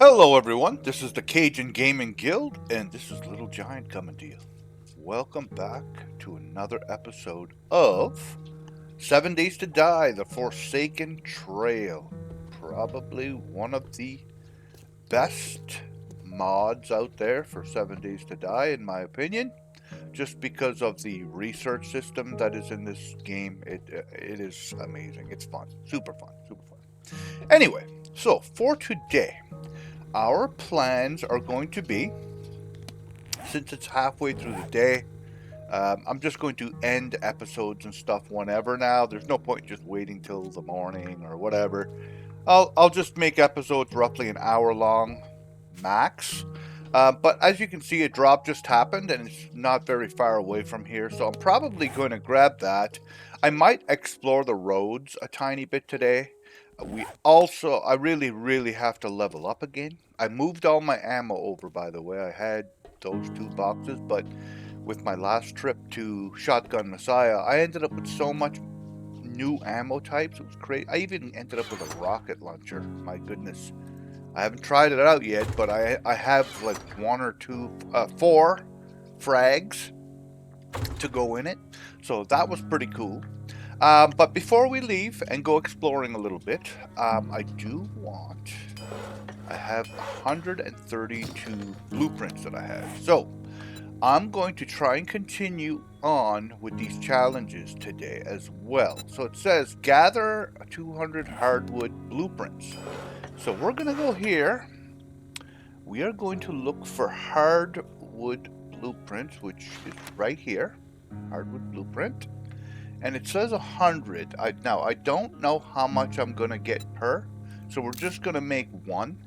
Hello everyone, this is the Cajun Gaming Guild, and this is Little Giant coming to you. Welcome back to another episode of 7 Days to Die, The Forsaken Trail. Probably one of the best mods out there for 7 Days to Die, in my opinion. Just because of the research system that is in this game, it is amazing. It's fun, super fun, super fun. Anyway, so for today, our plans are going to be, since it's halfway through the day, I'm just going to end episodes and stuff whenever now. There's no point in just waiting till the morning or whatever. I'll just make episodes roughly an hour long, max. But as you can see, a drop just happened and it's not very far away from here, so I'm probably going to grab that. I might explore the roads a tiny bit today. I really have to level up again. I moved all my ammo over, by the way. I had those 2 boxes, but with my last trip to Shotgun Messiah, I ended up with so much new ammo types. It was crazy. I even ended up with a rocket launcher. My goodness. I haven't tried it out yet, but I have like 4 frags to go in it. So that was pretty cool. But before we leave and go exploring a little bit, I have 132 blueprints that I have. So I'm going to try and continue on with these challenges today as well. So it says gather 200 hardwood blueprints. So we're going to go here. We are going to look for hardwood blueprints, which is right here. Hardwood blueprint. And it says 100. Now, I don't know how much I'm going to get per. So we're just going to make one.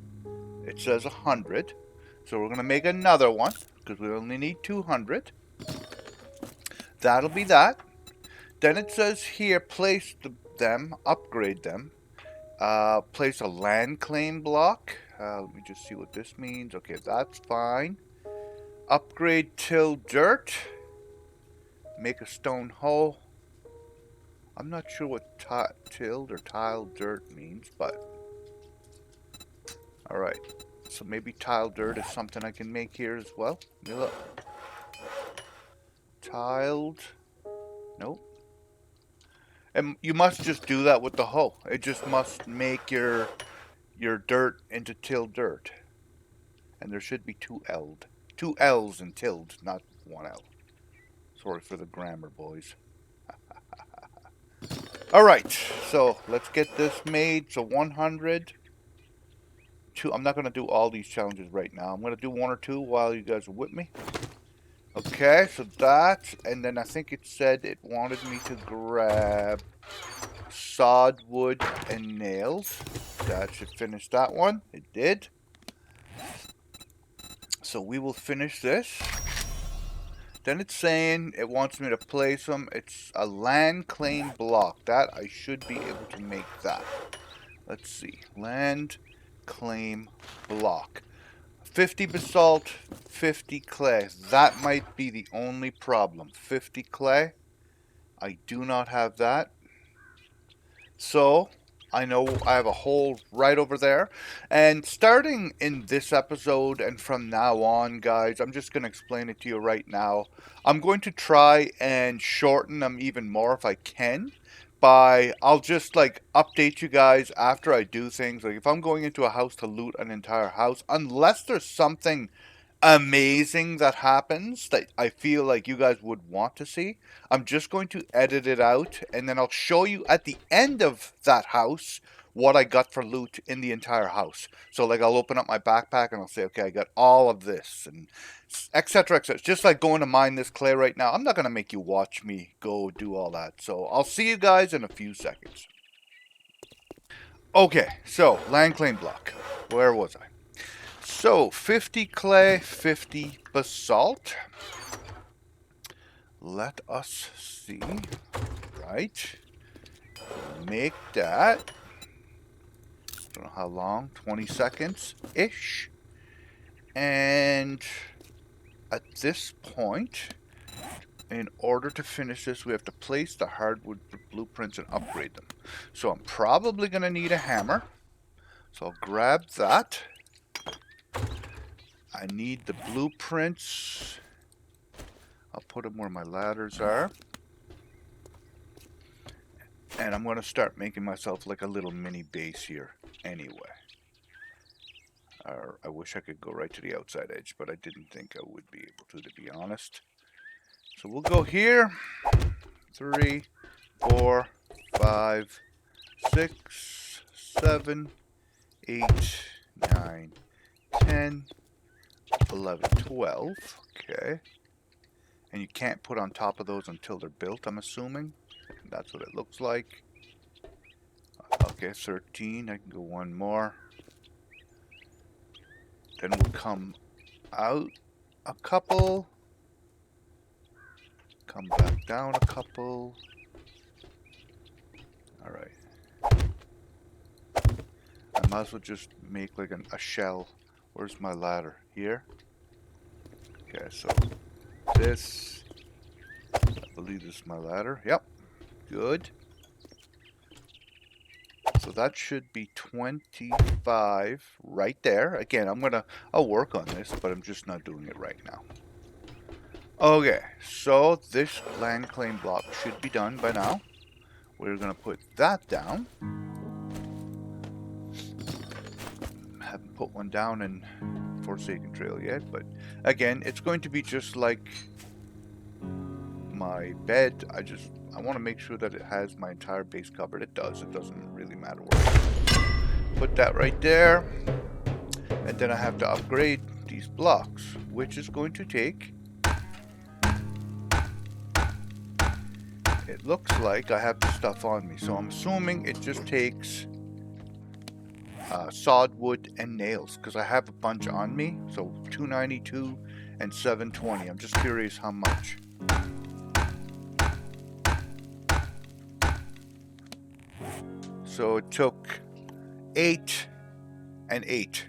It says 100. So we're going to make another one, because we only need 200. That'll be that. Then it says here, upgrade them. Place a land claim block. Let me just see what this means. Okay, that's fine. Upgrade till dirt. Make a stone hoe. I'm not sure what tilled or tiled dirt means, but alright. So maybe tiled dirt is something I can make here as well. Let me look. Tiled. Nope. And you must just do that with the hoe. It just must make your dirt into tilled dirt. And there should be 2 L's in tilled, not 1 L. Sorry for the grammar, boys. Alright, so let's get this made. So 100. I'm not going to do all these challenges right now. I'm going to do 1 or 2 while you guys are with me. Okay, so that, and then I think it said it wanted me to grab sawed wood and nails. That should finish that one. It did. So we will finish this. Then it's saying it wants me to place them. It's a land claim block. That I should be able to make that. Let's see. Land claim block. 50 basalt, 50 clay. That might be the only problem. 50 clay. I do not have that. So I know I have a hole right over there. And starting in this episode and from now on, guys, I'm just going to explain it to you right now. I'm going to try and shorten them even more if I can. I'll just like update you guys after I do things. Like if I'm going into a house to loot an entire house, unless there's something amazing that happens that I feel like you guys would want to see, I'm just going to edit it out and then I'll show you at the end of that house what I got for loot in the entire house. So like I'll open up my backpack and I'll say, okay, I got all of this and etc, etc. Just like going to mine this clay right now. I'm not going to make you watch me go do all that. So I'll see you guys in a few seconds. Okay, so land claim block. Where was I? So 50 clay, 50 basalt. Let us see. Right. Make that. Don't know how long. 20 seconds-ish. And at this point, in order to finish this, we have to place the hardwood blueprints and upgrade them. So I'm probably going to need a hammer. So I'll grab that. I need the blueprints. I'll put them where my ladders are. And I'm going to start making myself like a little mini base here anyway. I wish I could go right to the outside edge, but I didn't think I would be able to be honest. So we'll go here. 3, 4, 5, 6, 7, 8, 9, 10, 11, 12. Okay. And you can't put on top of those until they're built, I'm assuming. That's what it looks like. Okay, 13. I can go one more. Then we'll come out a couple. Come back down a couple. Alright. I might as well just make like a shell. Where's my ladder? Here? Okay, so this. I believe this is my ladder. Yep. Good. So that should be 25 right there. Again, I'll work on this, but I'm just not doing it right now. Okay, so this land claim block should be done by now. We're going to put that down. Haven't put one down in Forsaken Trail yet, but again, it's going to be just like my bed. I want to make sure that it has my entire base covered. It does. It doesn't really matter where. Put that right there. And then I have to upgrade these blocks, which is going to take... It looks like I have the stuff on me, so I'm assuming it just takes sawed wood and nails, because I have a bunch on me. So 292 and 720. I'm just curious how much. So it took 8 and 8.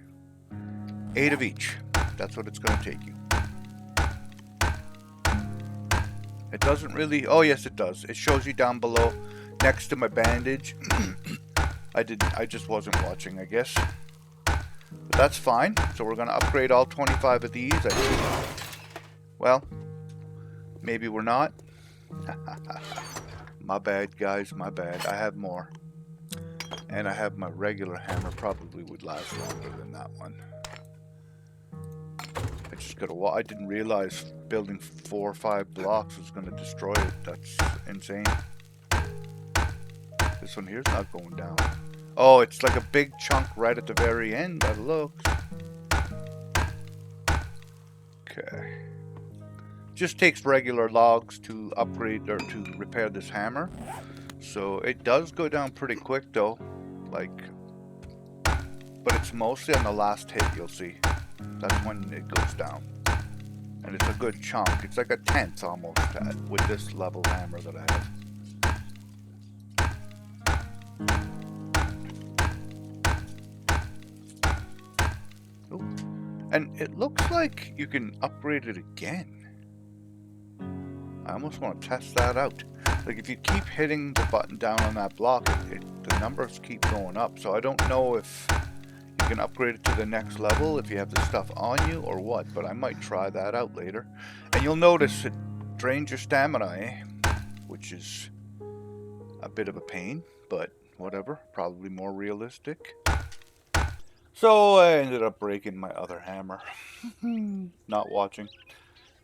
8 of each. That's what it's going to take you. It doesn't really... Oh, yes, it does. It shows you down below next to my bandage. I just wasn't watching, I guess. But that's fine. So we're going to upgrade all 25 of these. Well, maybe we're not. My bad, guys. My bad. I have more. And I have my regular hammer. Probably would last longer than that one. I just gotta... I didn't realize building 4 or 5 blocks was gonna destroy it. That's insane. This one here's not going down. Oh, it's like a big chunk right at the very end. That looks. Okay. Just takes regular logs to upgrade or to repair this hammer. So it does go down pretty quick though. Like, but it's mostly on the last hit, you'll see. That's when it goes down. And it's a good chunk. It's like a tenth almost with this level hammer that I have. Ooh. And it looks like you can upgrade it again. I almost want to test that out. Like if you keep hitting the button down on that block, the numbers keep going up. So I don't know if you can upgrade it to the next level if you have the stuff on you or what, but I might try that out later. And you'll notice it drains your stamina, which is a bit of a pain, but whatever, probably more realistic. So I ended up breaking my other hammer. Not watching.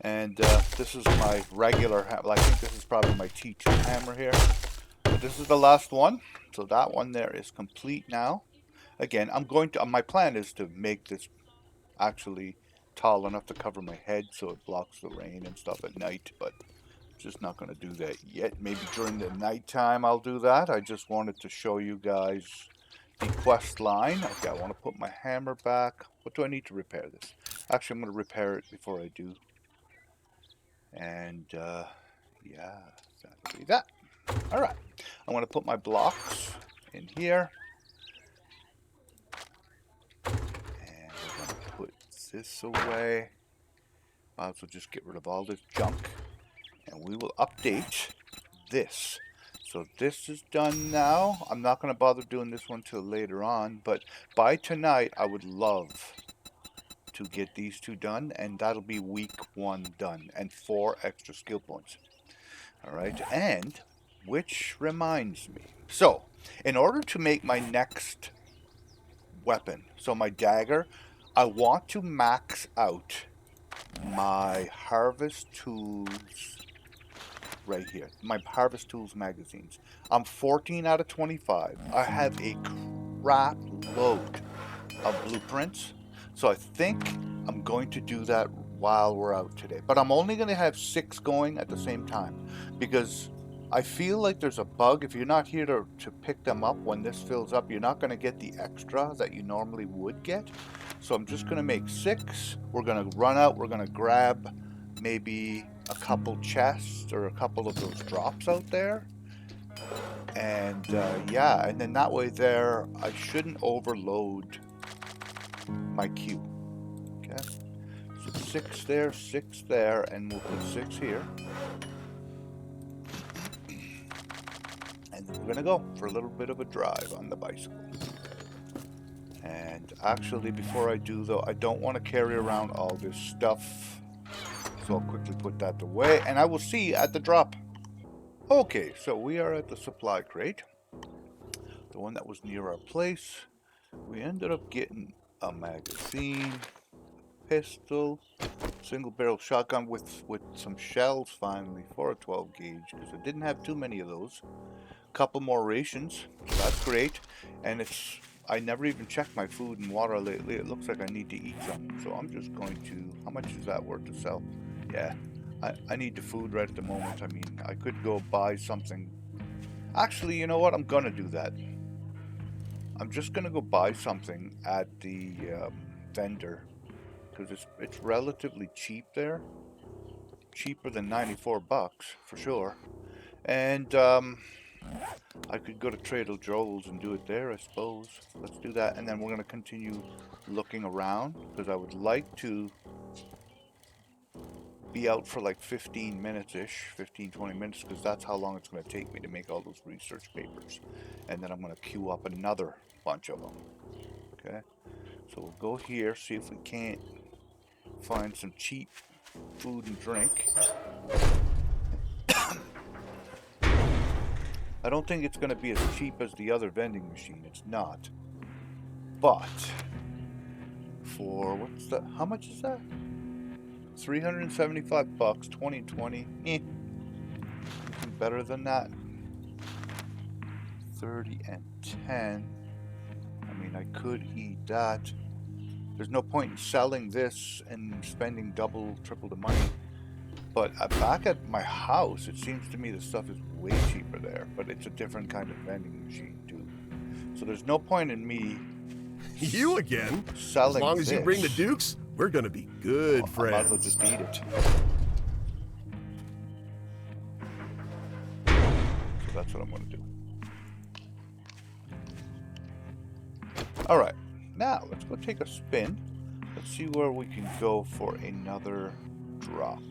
And this is my regular hammer. I think this is probably my T2 hammer here. But this is the last one. So that one there is complete now. Again, my plan is to make this actually tall enough to cover my head so it blocks the rain and stuff at night, but just not going to do that yet. Maybe during the nighttime I'll do that. I just wanted to show you guys the quest line. Okay, I want to put my hammer back. What do I need to repair this? Actually, I'm going to repair it before I do. And yeah, that'll be that. Alright, I'm going to put my blocks in here. And we're going to put this away. Might as well just get rid of all this junk. And we will update this. So this is done now. I'm not going to bother doing this one till later on. But by tonight, I would love to get these two done, and that'll be week 1 done, and 4 extra skill points. All right, and which reminds me, so in order to make my next weapon, so my dagger, I want to max out my harvest tools right here, my harvest tools magazines. I'm 14 out of 25. I have a crap load of blueprints, so I think I'm going to do that while we're out today. But I'm only going to have 6 going at the same time, because I feel like there's a bug. If you're not here to pick them up when this fills up, you're not going to get the extra that you normally would get. So I'm just going to make 6. We're going to run out. We're going to grab maybe a couple chests or a couple of those drops out there. And yeah, and then that way there, I shouldn't overload my queue. Okay, so 6 there, 6 there, and we'll put 6 here. And then we're gonna go for a little bit of a drive on the bicycle. And actually, before I do though, I don't want to carry around all this stuff, so I'll quickly put that away, and I will see you at the drop. Okay, so we are at the supply crate, the one that was near our place. We ended up getting a magazine, pistol, single barrel shotgun with some shells finally for a 12 gauge, because I didn't have too many of those. Couple more rations, so that's great. And it's, I never even checked my food and water lately. It looks like I need to eat some, so I'm just going to, how much is that worth to sell? Yeah, I need the food right at the moment. I mean, I could go buy something. Actually, you know what, I'm gonna do that. I'm just gonna go buy something at the vendor, because it's relatively cheap there, cheaper than 94 bucks for sure. And I could go to Trader Joe's and do it there, I suppose. Let's do that, and then we're gonna continue looking around, because I would like to be out for like 15 minutes ish, 15-20 minutes, because that's how long it's going to take me to make all those research papers. And then I'm going to queue up another bunch of them. Okay, so we'll go here, see if we can't find some cheap food and drink. I don't think it's going to be as cheap as the other vending machine. It's not. But for, what's that? How much is that? 375 bucks, 2020. Nothing better than that. 30 and 10. I mean, I could eat that. There's no point in selling this and spending double, triple the money. But back at my house, it seems to me the stuff is way cheaper there. But it's a different kind of vending machine too. So there's no point in me You again? selling As long as you bring the this. Dukes, we're gonna be good I might as well friends. just eat it. So that's what I'm gonna do. Alright, now let's go take a spin. Let's see where we can go for another drop.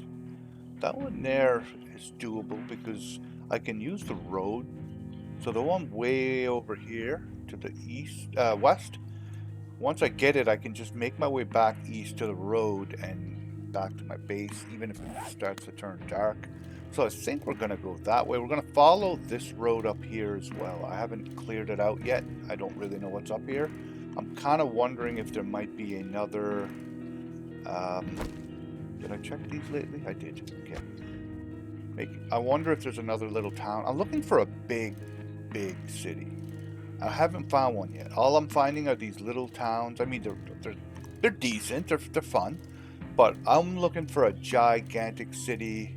That one there is doable because I can use the road. So the one way over here to the east, west, once I get it, I can just make my way back east to the road and back to my base, even if it starts to turn dark. So I think we're going to go that way. We're going to follow this road up here as well. I haven't cleared it out yet. I don't really know what's up here. I'm kind of wondering if there might be another... did I check these lately? I did. Okay. I wonder if there's another little town. I'm looking for a big city. I haven't found one yet. All I'm finding are these little towns. I mean, they're decent. They're fun. But I'm looking for a gigantic city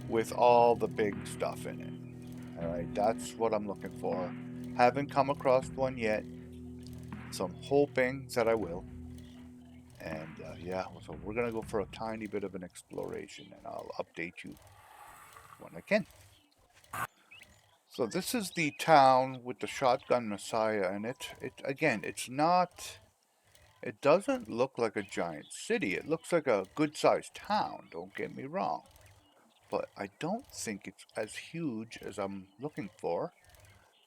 with all the big stuff in it. All right, that's what I'm looking for. Haven't come across one yet, so I'm hoping that I will. And yeah, so we're gonna go for a tiny bit of an exploration, and I'll update you when I can. So this is the town with the shotgun messiah in it. Again, it's not. It doesn't look like a giant city. It looks like a good-sized town. Don't get me wrong, but I don't think it's as huge as I'm looking for.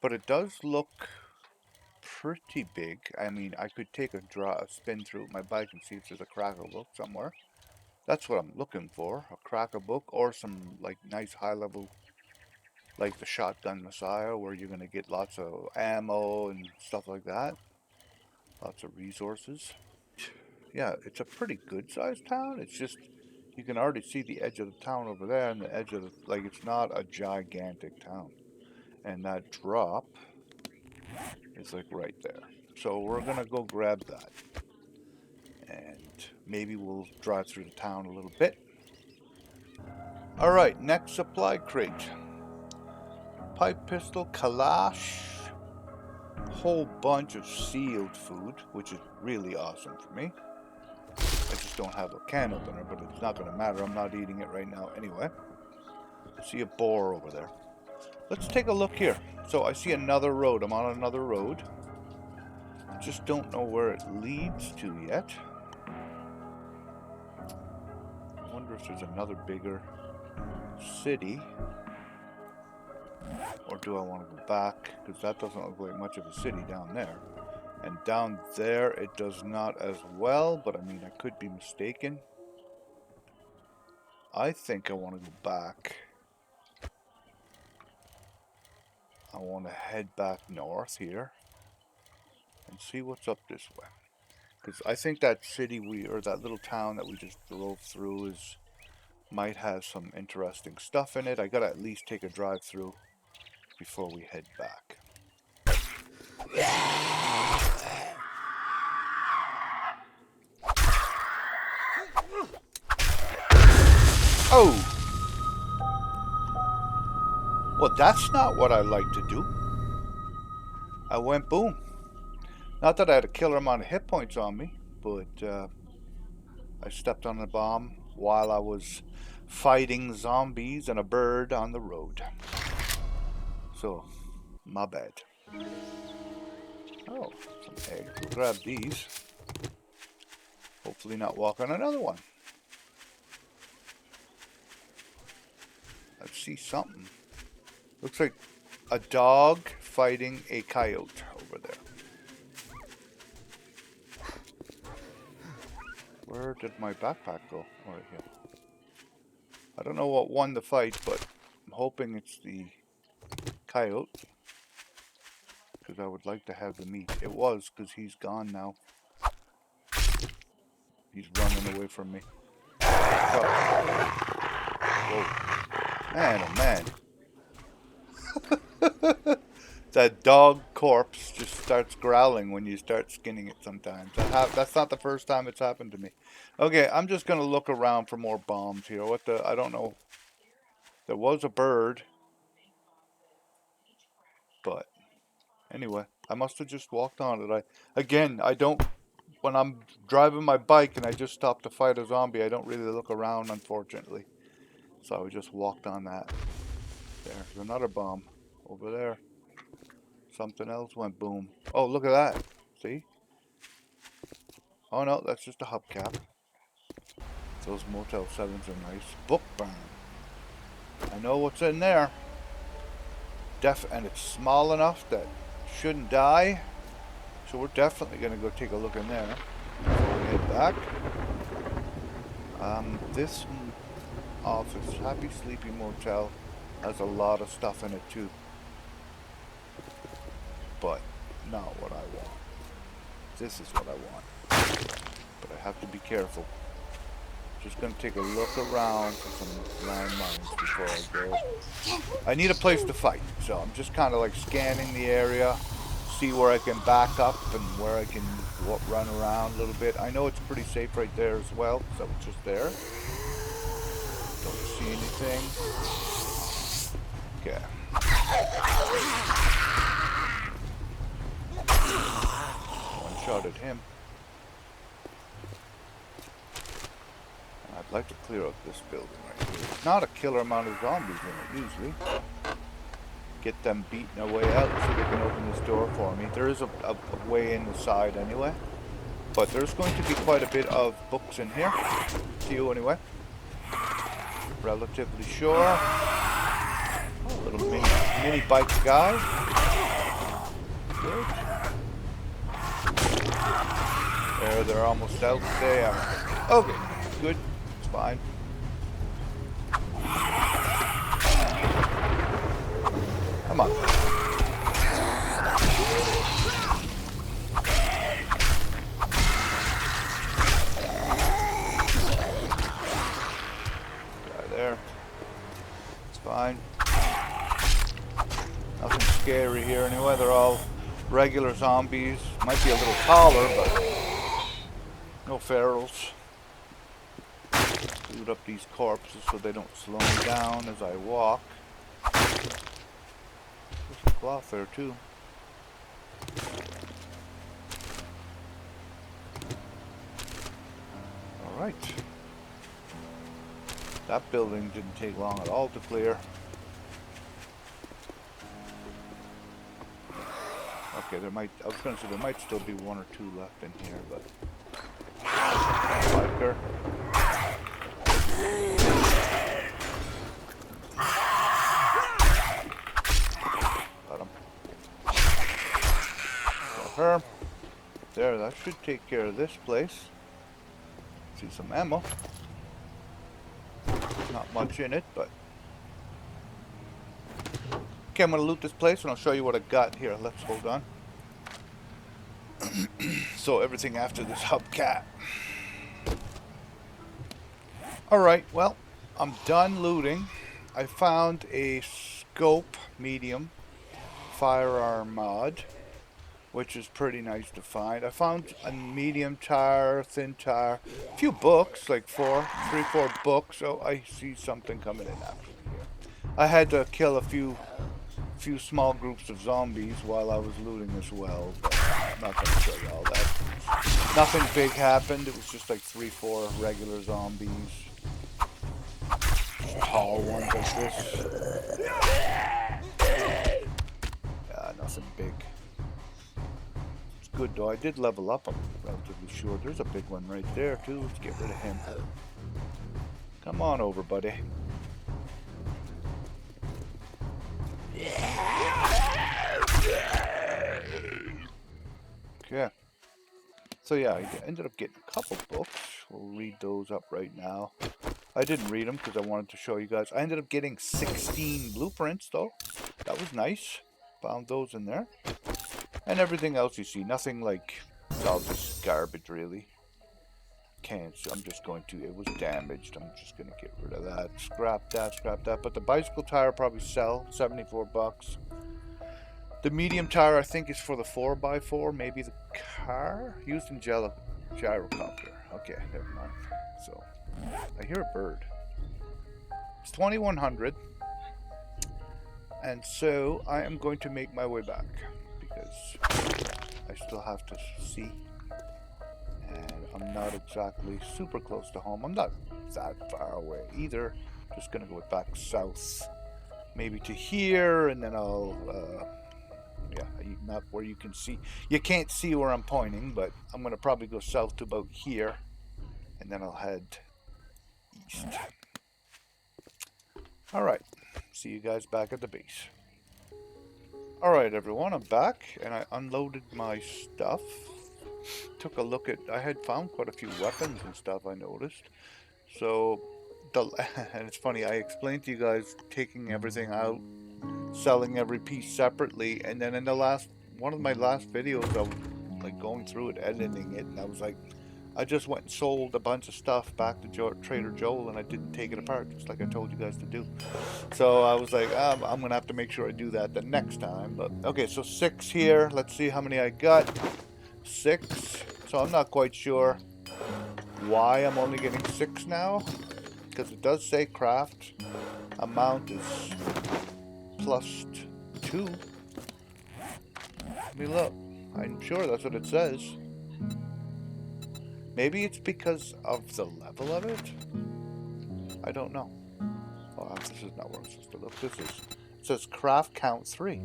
But it does look pretty big. I mean, I could take a spin through my bike and see if there's a cracker book somewhere. That's what I'm looking for, a cracker book or some like nice high level, like the Shotgun Messiah, where you're gonna get lots of ammo and stuff like that. Lots of resources. Yeah, it's a pretty good sized town. It's just, you can already see the edge of the town over there and the edge of the, like, it's not a gigantic town. And that drop is like right there. So we're gonna go grab that. And maybe we'll drive through the town a little bit. Alright, next supply crate. Pipe pistol, Kalash. Whole bunch of sealed food, which is really awesome for me. I just don't have a can opener, but it's not going to matter. I'm not eating it right now anyway. I see a boar over there. Let's take a look here. So I see another road. I'm on another road. Just don't know where it leads to yet. I wonder if there's another bigger city. Or do I want to go back? Because that doesn't look like much of a city down there. And down there it does not as well, but I mean, I could be mistaken. I think I want to go back. I want to head back north here and see what's up this way. Because I think that city or that little town that we just drove through might have some interesting stuff in it. I gotta at least take a drive through before we head back. Oh! Well, that's not what I like to do. I went boom. Not that I had a killer amount of hit points on me, but I stepped on a bomb while I was fighting zombies and a bird on the road. So, my bad. Oh, some eggs. We'll grab these. Hopefully not walk on another one. I see something. Looks like a dog fighting a coyote over there. Where did my backpack go? Oh, right here. I don't know what won the fight, but I'm hoping it's the coyote. Because I would like to have the meat. It was, because he's gone now. He's running away from me. Whoa. Man, oh man. That dog corpse just starts growling when you start skinning it sometimes. That's not the first time it's happened to me. Okay, I'm just going to look around for more bombs here. I don't know. There was a bird. But anyway, I must have just walked on it. When I'm driving my bike and I just stop to fight a zombie, I don't really look around, unfortunately. So I just walked on that. There's another bomb over there. Something else went boom. Oh, look at that. See? Oh no, that's just a hubcap. Those Motel 7s are nice. Book burn. I know what's in there. And it's small enough that it shouldn't die. So we're definitely going to go take a look in there before we head back. This office, Happy Sleepy Motel, has a lot of stuff in it too. But not what I want. This is what I want. But I have to be careful. Just going to take a look around for some landmines before I go. I need a place to fight, so I'm just kind of like scanning the area, see where I can back up and where I can run around a little bit. I know it's pretty safe right there as well, so it's just there. Don't see anything. Okay. One shot at him. I'd like to clear up this building right here. There's not a killer amount of zombies in it usually. Get them beating their way out so they can open this door for me. There is a way in the side anyway. But there's going to be quite a bit of books in here. To you anyway. Relatively sure. Oh, little mini bike guy. Good. They're almost out. They are. Okay, good. It's fine. Come on. Guy there. It's fine. Nothing scary here anyway. They're all regular zombies. Might be a little taller, but no ferals. Loot up these corpses so they don't slow me down as I walk. There's some cloth there too. Alright. That building didn't take long at all to clear. Okay, I was gonna say there might still be one or two left in here, but biker. Got him. Got her. There, that should take care of this place. See some ammo. Not much in it, but okay, I'm gonna loot this place and I'll show you what I got here. Let's hold on. So everything after this hubcap. Alright, well, I'm done looting. I found a scope medium firearm mod, which is pretty nice to find. I found a medium tire, thin tire, a few books, like 3, 4 books. So I see something coming in after here. I had to kill a few small groups of zombies while I was looting as well, but I'm not going to show you all that. Nothing big happened. It was just like 3, 4 regular zombies. Tall ones like this. Yeah, nothing big. It's good though. I did level up, I'm relatively sure. There's a big one right there too. Let's get rid of him. Come on over, buddy. Okay. So yeah, I ended up getting a couple books. We'll read those up right now. I didn't read them because I wanted to show you guys. I ended up getting 16 blueprints though. That was nice. Found those in there. And everything else you see. Nothing like, it's all just garbage really. Can't, so I'm just going to, it was damaged. I'm just going to get rid of that. Scrap that, scrap that. But the bicycle tire probably sell, 74 bucks. The medium tire I think is for the 4x4, maybe the car. Used in gyrocopter. Okay, never mind. So, I hear a bird. It's 2100. And so, I am going to make my way back. Because I still have to see. And I'm not exactly super close to home. I'm not that far away either. Just going to go back south. Maybe to here, and then I'll... yeah, not where you can see. You can't see where I'm pointing, but I'm going to probably go south to about here. And then I'll head east. Alright, see you guys back at the base. Alright everyone, I'm back, and I unloaded my stuff. Took a look at, I had found quite a few weapons and stuff I noticed. So, and it's funny, I explained to you guys taking everything out, selling every piece separately, and then in the one of my last videos I was like going through it, editing it, and I was like, I just went and sold a bunch of stuff back to Trader Joel, and I didn't take it apart, just like I told you guys to do. So I was like, I'm gonna have to make sure I do that the next time. But okay, so 6 here. Let's see how many I got. 6. So I'm not quite sure why I'm only getting 6 now, because it does say craft amount is +2. Let me look. I'm sure that's what it says. Maybe it's because of the level of it? I don't know. Oh, this is not where I'm supposed to look. It says craft count 3.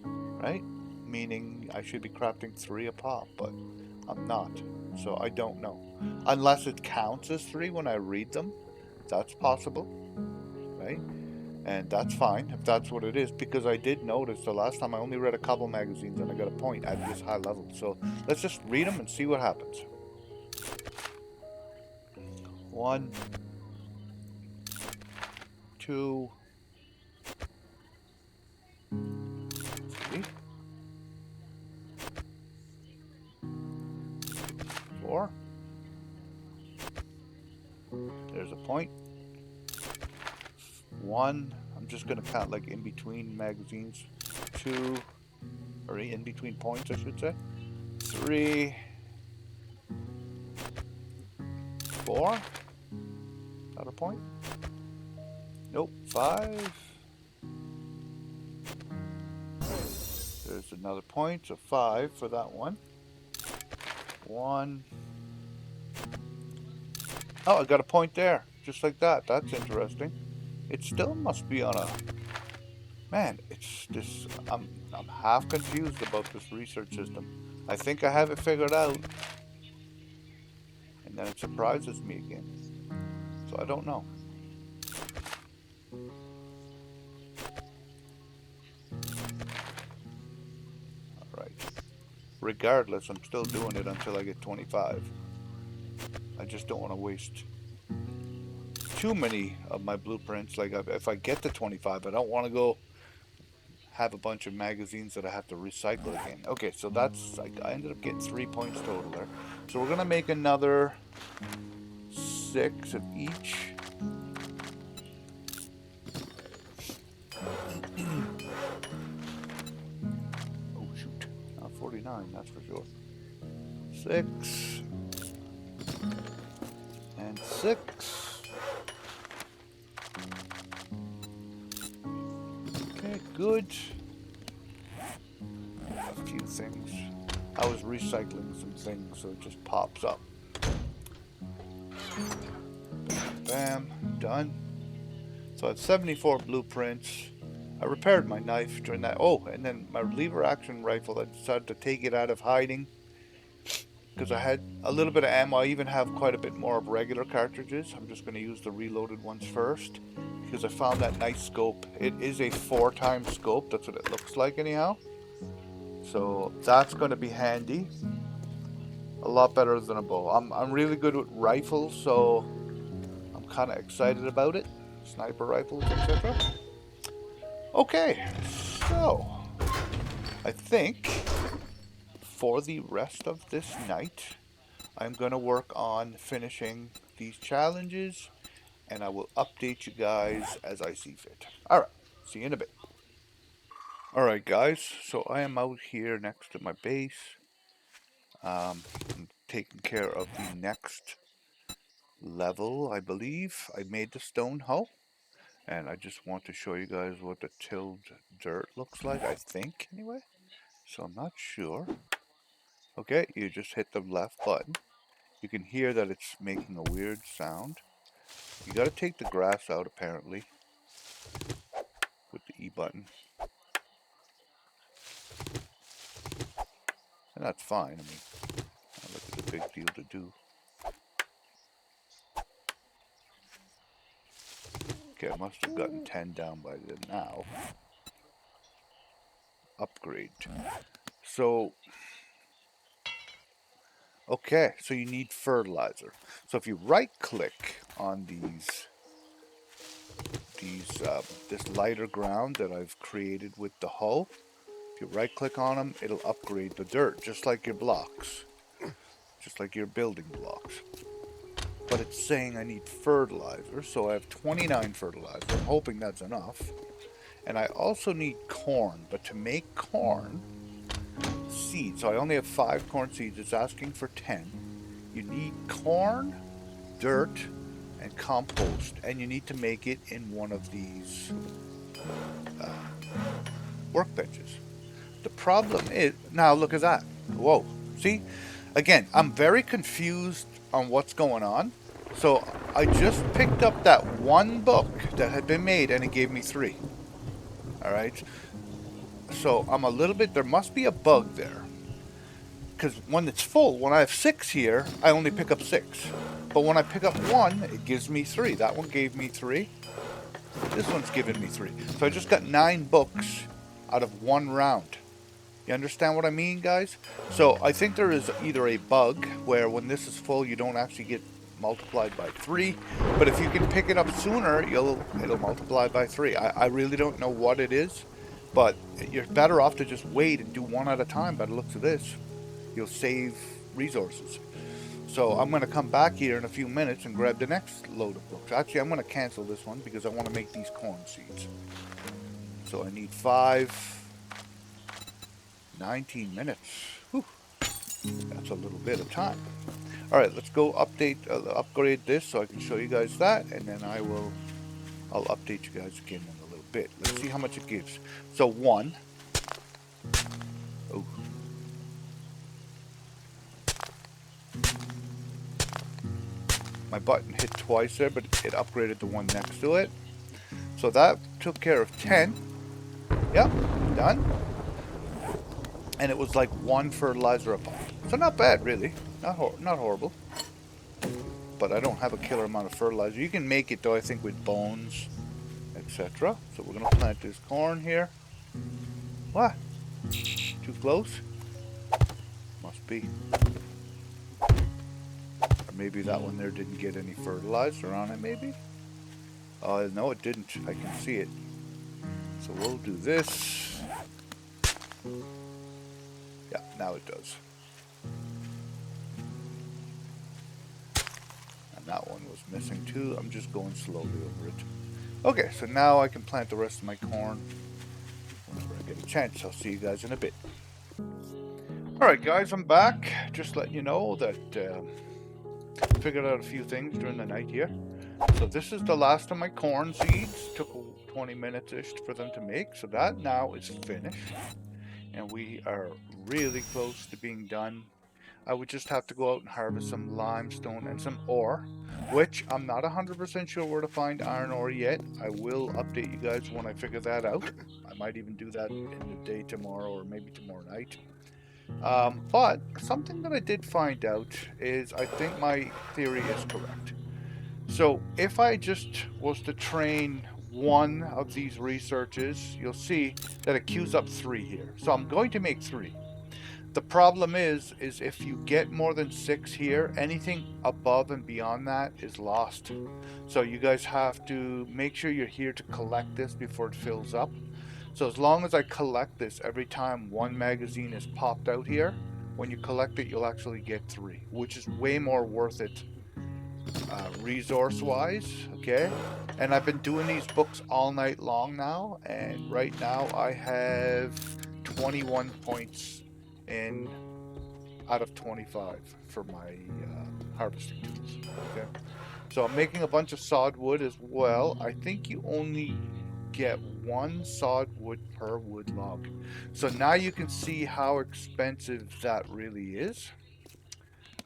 Right? Meaning I should be crafting 3 a pop, but I'm not. So I don't know. Unless it counts as 3 when I read them. That's possible. Right? And that's fine if that's what it is, because I did notice the last time I only read a couple magazines and I got a point at this high level. So let's just read them and see what happens. 1, 2, 3, 4. There's a point. 1. I'm just gonna count like in between magazines. 2, or in between points, I should say. 3, 4. Another point. Nope. 5. There's another point, so 5 for that one. 1. Oh, I got a point there, just like that. That's interesting. It still must be on a... Man, it's this... I'm half confused about this research system. I think I have it figured out. And then it surprises me again. So I don't know. Alright. Regardless, I'm still doing it until I get 25. I just don't want to waste too many of my blueprints. Like, if I get to 25, I don't want to go have a bunch of magazines that I have to recycle again. Okay, so that's... I ended up getting 3 points total there. So we're going to make another 6 of each. Oh, shoot. Not 49, that's for sure. 6. And 6. Okay, good. A few things. I was recycling some things, so it just pops up. Bam, done. So I had 74 blueprints. I repaired my knife during that. Oh, and then my lever action rifle, I decided to take it out of hiding because I had a little bit of ammo. I even have quite a bit more of regular cartridges. I'm just going to use the reloaded ones first because I found that nice scope. It is a 4x scope. That's what it looks like anyhow. So that's going to be handy. A lot better than a bow. I'm really good with rifles, so I'm kind of excited about it. Sniper rifles, etc. Okay, so I think for the rest of this night, I'm going to work on finishing these challenges, and I will update you guys as I see fit. Alright, see you in a bit. Alright guys, so I am out here next to my base. I'm taking care of the next level, I believe. I made the stone hoe, and I just want to show you guys what the tilled dirt looks like, I think, anyway. So I'm not sure. Okay, you just hit the left button. You can hear that it's making a weird sound. You gotta take the grass out, apparently, with the E button. And that's fine, I mean, not like it's a big deal to do. Okay, I must have gotten 10 down by then now. Upgrade. So, okay, so you need fertilizer. So if you right-click on this lighter ground that I've created with the hoe, if you right-click on them, it'll upgrade the dirt, just like your blocks, just like your building blocks. But it's saying I need fertilizer, so I have 29 fertilizer. I'm hoping that's enough. And I also need corn, but to make corn seeds, so I only have 5 corn seeds. It's asking for 10. You need corn, dirt, and compost, and you need to make it in one of these workbenches. The problem is, now look at that. Whoa, see? Again, I'm very confused on what's going on. So I just picked up that one book that had been made and it gave me 3. Alright? So I'm a little bit, there must be a bug there. Because when it's full, when I have 6 here, I only pick up 6. But when I pick up 1, it gives me 3. That one gave me 3. This one's giving me 3. So I just got 9 books out of 1 round. You understand what I mean, guys? So I think there is either a bug where when this is full, you don't actually get multiplied by 3. But if you can pick it up sooner, it'll multiply by 3. I really don't know what it is, but you're better off to just wait and do 1 at a time by the looks of this. You'll save resources. So I'm going to come back here in a few minutes and grab the next load of books. Actually, I'm going to cancel this one because I want to make these corn seeds. So I need 5... 19 minutes. Whew. That's a little bit of time. Alright, let's go upgrade this so I can show you guys that, and then I'll update you guys again in a little bit. Let's see how much it gives. So 1. Oh. My button hit twice there, but it upgraded the one next to it. So that took care of 10. Yep, done. And it was like 1 fertilizer a pop. So not bad, really. Not horrible. But I don't have a killer amount of fertilizer. You can make it, though, I think, with bones, etc. So we're going to plant this corn here. What? Too close? Must be. Or maybe that one there didn't get any fertilizer on it, maybe? No, it didn't. I can see it. So we'll do this. Yeah, now it does. And that one was missing too. I'm just going slowly over it. Okay, so now I can plant the rest of my corn whenever I get a chance. I'll see you guys in a bit. Alright guys, I'm back. Just letting you know that I figured out a few things during the night here. So this is the last of my corn seeds. Took 20 minutes-ish for them to make. So that now is finished. And we are really close to being done. I would just have to go out and harvest some limestone and some ore, which I'm not 100% sure where to find iron ore yet. I will update you guys when I figure that out. I might even do that in the day tomorrow or maybe tomorrow night. But something that I did find out is I think my theory is correct. So if I just was to train 1 of these researches, you'll see that it queues up 3 here. So I'm going to make 3. The problem is if you get more than 6 here, anything above and beyond that is lost. So you guys have to make sure you're here to collect this before it fills up. So as long as I collect this every time 1 magazine is popped out here, when you collect it, you'll actually get 3, which is way more worth it resource wise. Okay, and I've been doing these books all night long now, and right now I have 21 points in out of 25 for my harvesting tools. Okay, so I'm making a bunch of sawed wood as well. I think you only get 1 sawed wood per wood log. So now you can see how expensive that really is.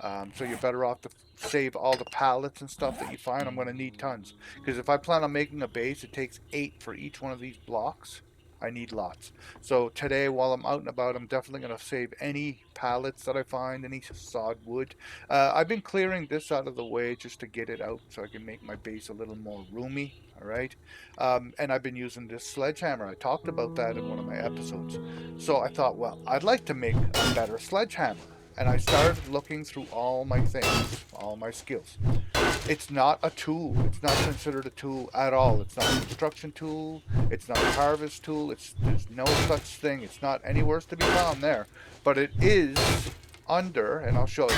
So you're better off to save all the pallets and stuff that you find. I'm going to need tons, because if I plan on making a base, it takes 8 for each one of these blocks. I need lots. So today, while I'm out and about, I'm definitely going to save any pallets that I find, any sawed wood. I've been clearing this out of the way just to get it out so I can make my base a little more roomy. Alright, and I've been using this sledgehammer. I talked about that in one of my episodes. So I thought, well, I'd like to make a better sledgehammer. And I started looking through all my things, all my skills. It's not a tool. It's not considered a tool at all. It's not a construction tool. It's not a harvest tool. There's no such thing. It's not anywhere to be found there. But it is under, and I'll show you.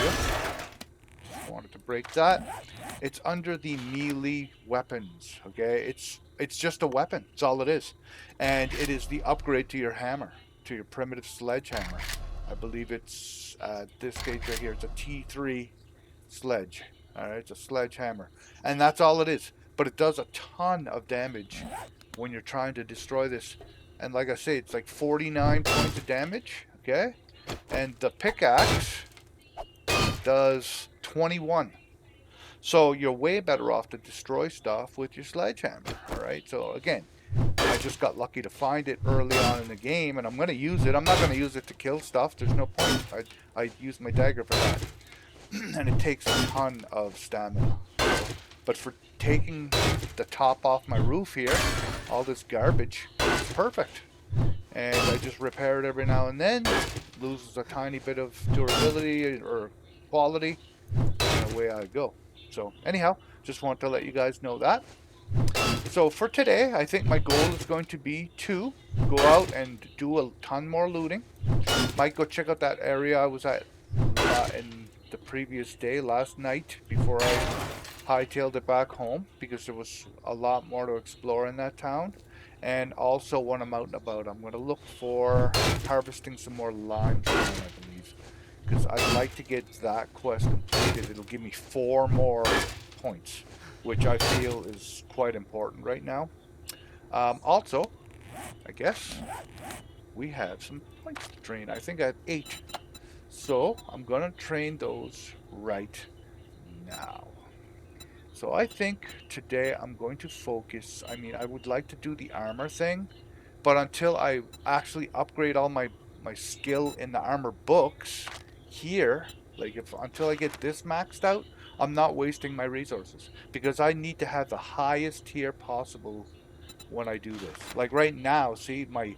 Just wanted to break that. It's under the melee weapons. Okay, it's just a weapon. That's all it is, and it is the upgrade to your hammer, to your primitive sledgehammer. I believe it's this gauge right here. It's a T3 sledge. Alright, it's a sledgehammer. And that's all it is. But it does a ton of damage when you're trying to destroy this. And like I say, it's like 49 points of damage. Okay? And the pickaxe does 21. So you're way better off to destroy stuff with your sledgehammer. Alright, so again, I just got lucky to find it early on in the game, and I'm going to use it. I'm not going to use it to kill stuff. There's no point. I use my dagger for that. And it takes a ton of stamina. So But for taking the top off my roof here, all this garbage, it's perfect. And I just repair it every now and then. Loses a tiny bit of durability or quality, and away I go. So anyhow, just want to let you guys know that. So for today, I think my goal is going to be to go out and do a ton more looting. Might go check out that area I was at in the previous day, last night, before I hightailed it back home, because there was a lot more to explore in that town. And also when I'm out and about, I'm going to look for harvesting some more limestone, I believe, because I'd like to get that quest completed. It'll give me 4 more points, which I feel is quite important right now. Also, I guess we have some points to train. I think I have 8. So I'm going to train those right now. So I think today I'm going to focus. I mean, I would like to do the armor thing, but until I actually upgrade all my skill in the armor books here, like until I get this maxed out, I'm not wasting my resources, because I need to have the highest tier possible when I do this. Like right now, see, my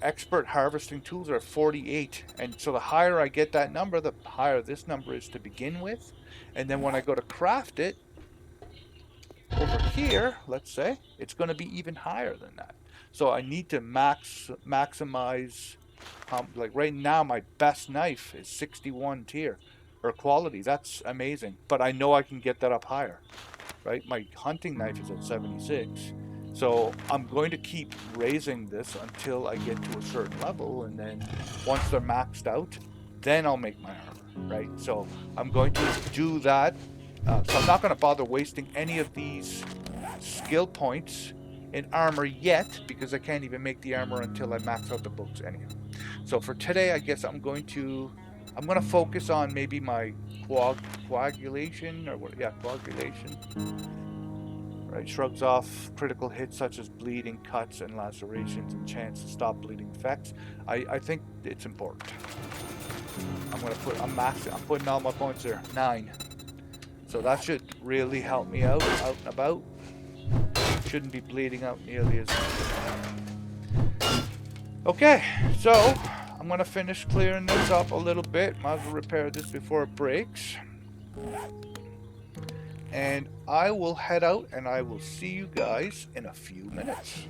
expert harvesting tools are 48, and so the higher I get that number, the higher this number is to begin with. And then when I go to craft it over here, let's say, it's going to be even higher than that. So I need to maximize. Like right now, my best knife is 61 tier or quality. That's amazing, but I know I can get that up higher. Right, my hunting knife is at 76. So I'm going to keep raising this until I get to a certain level, and then once they're maxed out, then I'll make my armor, right? So I'm going to do that. So I'm not going to bother wasting any of these skill points in armor yet, because I can't even make the armor until I max out the books anyhow. So for today, I guess I'm going to focus on maybe my coagulation, or what? Yeah, coagulation. Right, shrugs off critical hits such as bleeding, cuts, and lacerations, and chance to stop bleeding effects. I think it's important. I'm putting all my points there, 9. So that should really help me out and about. Shouldn't be bleeding out nearly as much. Okay, so I'm gonna finish clearing this up a little bit. Might as well repair this before it breaks. And I will head out, and I will see you guys in a few minutes.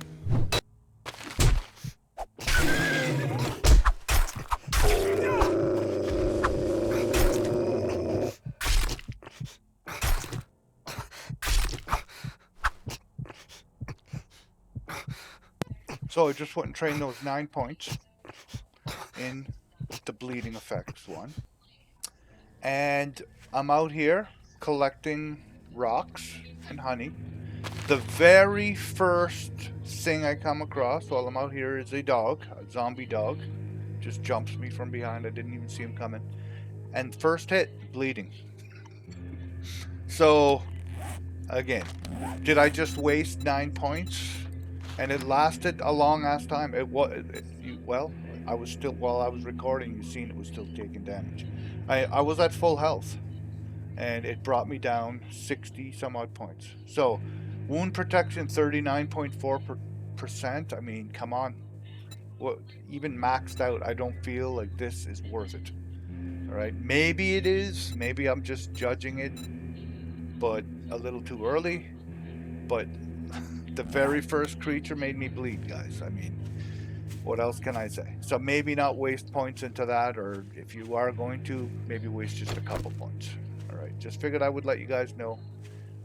So I just went and trained those 9 points in the bleeding effects one. And I'm out here collecting rocks and honey. The very first thing I come across while I'm out here is a dog, a zombie dog. Just jumps me from behind. I didn't even see him coming. And first hit, bleeding. So, again, did I just waste 9 points? And it lasted a long ass time. While I was recording, you seen it was still taking damage. I was at full health, and it brought me down 60 some odd points. So, wound protection 39.4%. I mean, come on. Even maxed out, I don't feel like this is worth it. All right, maybe it is. Maybe I'm just judging it, but a little too early. But the very first creature made me bleed, guys. I mean, what else can I say? So maybe not waste points into that, or if you are going to, maybe waste just a couple points. All right, just figured I would let you guys know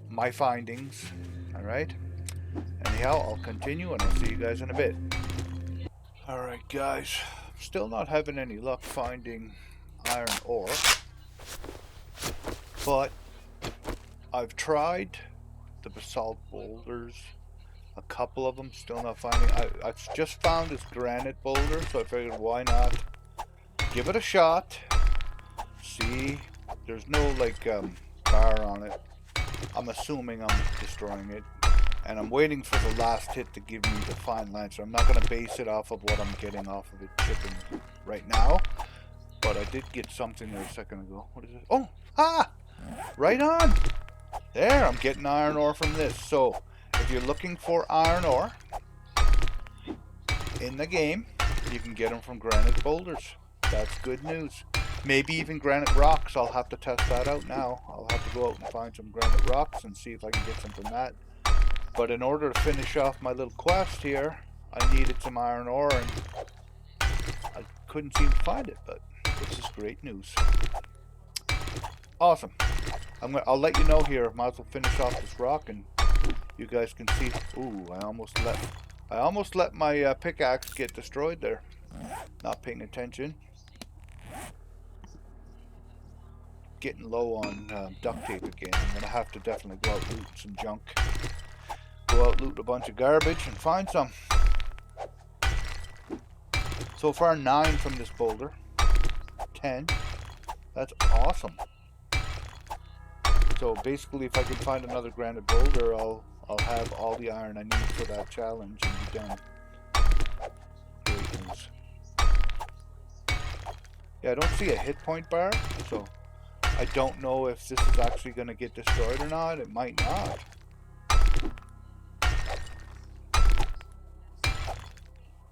my findings. All right, anyhow, I'll continue, and I'll see you guys in a bit. All right, guys, still not having any luck finding iron ore, but I've tried the basalt boulders, a couple of them, still not finding. I just found this granite boulder, so I figured why not give it a shot. See, there's no like bar on it. I'm assuming I'm destroying it, and I'm waiting for the last hit to give me the fine line, so I'm not going to base it off of what I'm getting off of it chipping right now. But I did get something there a second ago. What is it? Oh, right on. There, I'm getting iron ore from this. So, if you're looking for iron ore in the game, you can get them from granite boulders. That's good news. Maybe even granite rocks. I'll have to test that out now. I'll have to go out and find some granite rocks and see if I can get some from that. But in order to finish off my little quest here, I needed some iron ore and I couldn't seem to find it, but this is great news. Awesome. I'll let you know here. Might as well finish off this rock and you guys can see. Ooh, I almost let my pickaxe get destroyed there. Not paying attention. Getting low on duct tape again. I'm gonna have to definitely go out looting some junk. Go out loot a bunch of garbage and find some. So far 9 from this boulder. 10. That's awesome. So basically, if I can find another granite boulder, I'll have all the iron I need for that challenge and be done. Great news. Yeah, I don't see a hit point bar, so I don't know if this is actually going to get destroyed or not. It might not.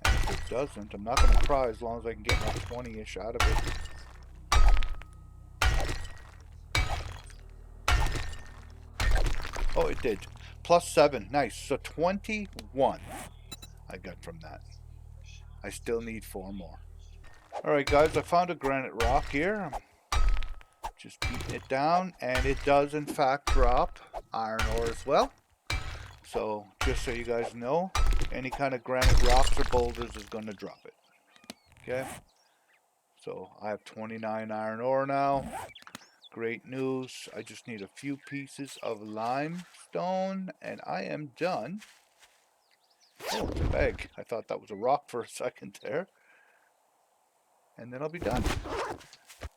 And if it doesn't, I'm not going to cry as long as I can get my 20-ish out of it. Oh, it did. +7. Nice. So 21 I got from that. I still need 4 more. Alright guys, I found a granite rock here. I'm just beating it down, and it does in fact drop iron ore as well. So just so you guys know, any kind of granite rocks or boulders is going to drop it. Okay? So I have 29 iron ore now. Great news. I just need a few pieces of limestone and I am done. Oh, it's a bag. I thought that was a rock for a second there. And then I'll be done.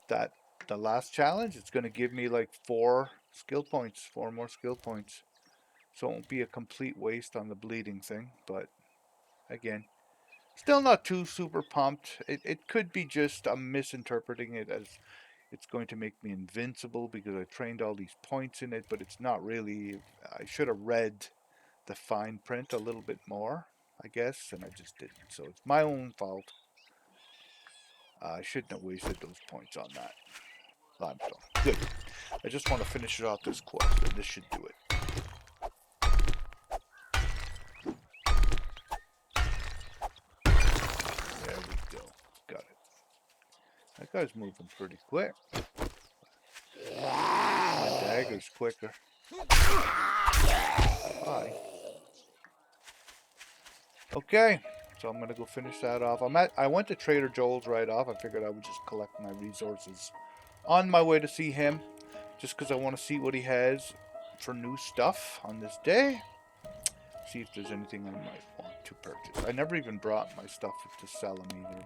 The last challenge, it's going to give me like 4 skill points, 4 more skill points. So it won't be a complete waste on the bleeding thing, but again, still not too super pumped. It could be just I'm misinterpreting it as it's going to make me invincible because I trained all these points in it, but it's not really. I should have read the fine print a little bit more, I guess, and I just didn't. So it's my own fault. I shouldn't have wasted those points on that. Limestone. Good. I just want to finish it off this quest, and this should do it. There we go. Got it. That guy's moving pretty quick. My dagger's quicker. Bye. Okay, so I'm gonna go finish that off. I went to Trader Joel's right off. I figured I would just collect my resources on my way to see him, just because I want to see what he has for new stuff on this day. See if there's anything I might want to purchase. I never even brought my stuff to sell him either.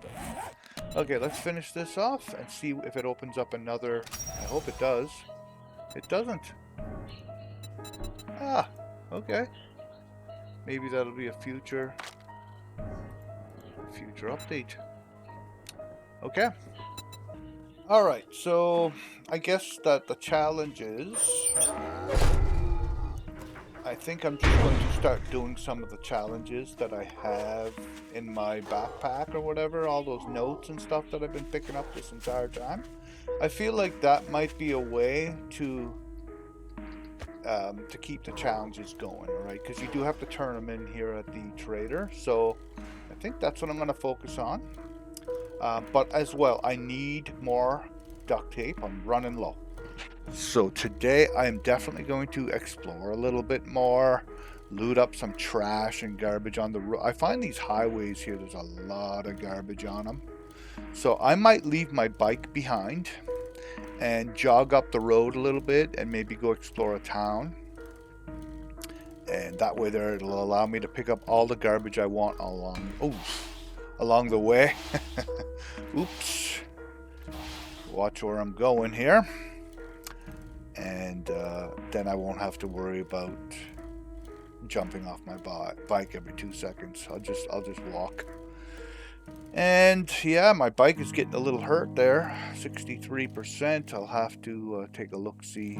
But okay, let's finish this off and see if it opens up another. I hope it does. It doesn't. Ah, okay. Maybe that'll be a future update. Okay. Alright, so I guess that the challenge is I think I'm just going to start doing some of the challenges that I have in my backpack or whatever, all those notes and stuff that I've been picking up this entire time. I feel like that might be a way to keep the challenges going, right? Because you do have to turn them in here at the trader. So I think that's what I'm going to focus on. But as well, I need more duct tape. I'm running low. So today I am definitely going to explore a little bit more, loot up some trash and garbage on the road. I find these highways here, there's a lot of garbage on them. So I might leave my bike behind and jog up the road a little bit and maybe go explore a town. And that way there it'll allow me to pick up all the garbage I want along the way. Oops. Watch where I'm going here. And then I won't have to worry about jumping off my bike every 2 seconds. I'll just walk. And yeah, my bike is getting a little hurt there, 63%. I'll have to take a look, see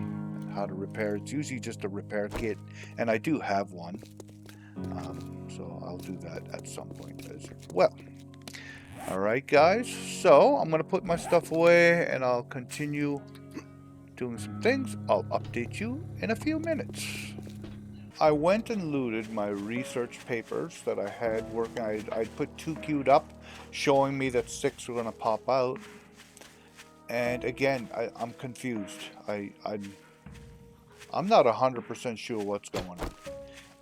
how to repair it. It's usually just a repair kit, and I do have one. So I'll do that at some point as well. Alright guys, so I'm going to put my stuff away and I'll continue doing some things. I'll update you in a few minutes. I went and looted my research papers that I had working. I'd put 2 queued up, showing me that 6 were going to pop out. And again, I'm confused. I'm not 100% sure what's going on.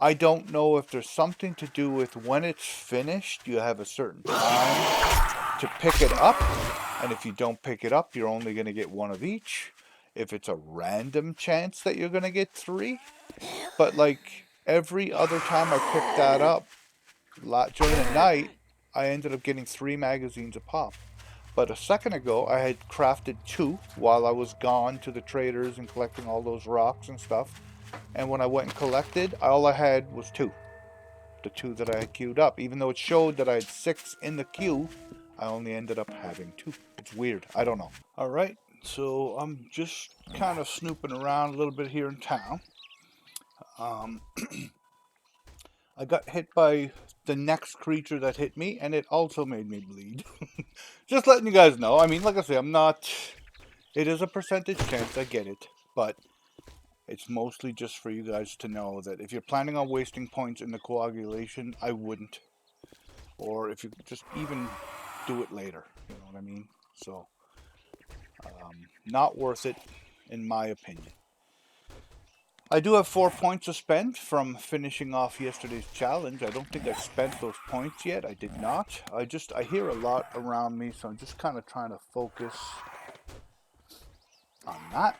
I don't know if there's something to do with when it's finished, you have a certain time to pick it up. And if you don't pick it up, you're only going to get 1 of each. If it's a random chance that you're going to get 3. But like every other time I picked that up during the night, I ended up getting 3 magazines a pop. But a second ago, I had crafted 2 while I was gone to the traders and collecting all those rocks and stuff. And when I went and collected, all I had was 2. The 2 that I had queued up. Even though it showed that I had 6 in the queue, I only ended up having 2. It's weird. I don't know. Alright, so I'm just kind of snooping around a little bit here in town. I got hit by the next creature that hit me, and it also made me bleed. Just letting you guys know. I mean, like I say, I'm not... It is a percentage chance, I get it. But it's mostly just for you guys to know that if you're planning on wasting points in the coagulation, I wouldn't. Or if you just even do it later. You know what I mean? So, not worth it, in my opinion. I do have 4 points to spend from finishing off yesterday's challenge. I don't think I spent those points yet. I did not. I hear a lot around me, so I'm just kind of trying to focus on that.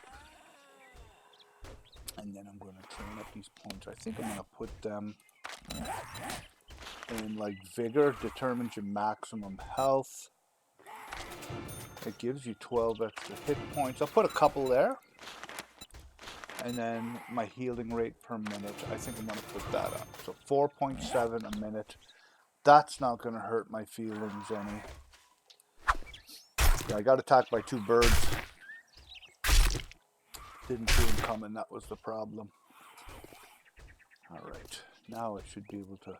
And then I'm going to train up these points. I think I'm going to put them in like vigor. Determines your maximum health. It gives you 12 extra hit points. I'll put a couple there. And then my healing rate per minute, I think I'm going to put that up. So 4.7 a minute. That's not going to hurt my feelings any. Yeah, I got attacked by 2 birds. Didn't see them coming, that was the problem. Alright, now I should be able to...